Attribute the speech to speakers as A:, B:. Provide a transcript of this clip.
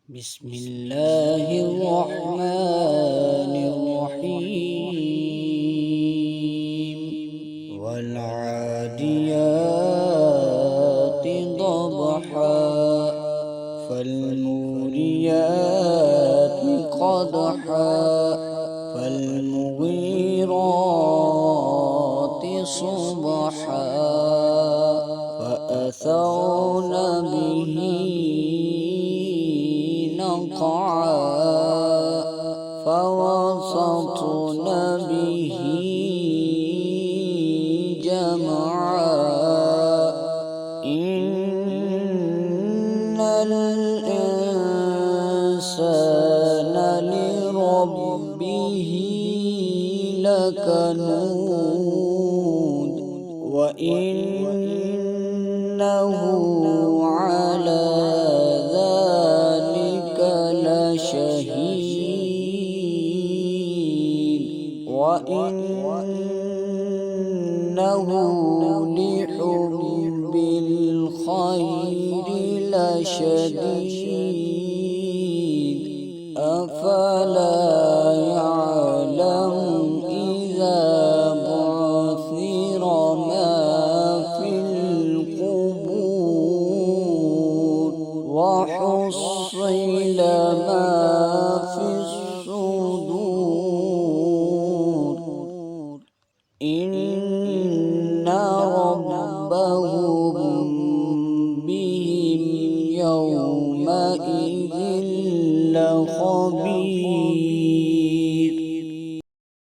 A: بسم الله الرحمن الرحيم والعاديات ضبحا فالموريات قدحا فالمغيرات صبحا فأثرن به نقعا فوسطن به جمعا إن الإنسان لربه لكنود وإنه على ذلك لشهيد وإنه لحب الخير لشديد أفلا يعلم إذا بعثر ما في القبور وحصل ما في الصدور إن ربهم بهم يومئذ لخبير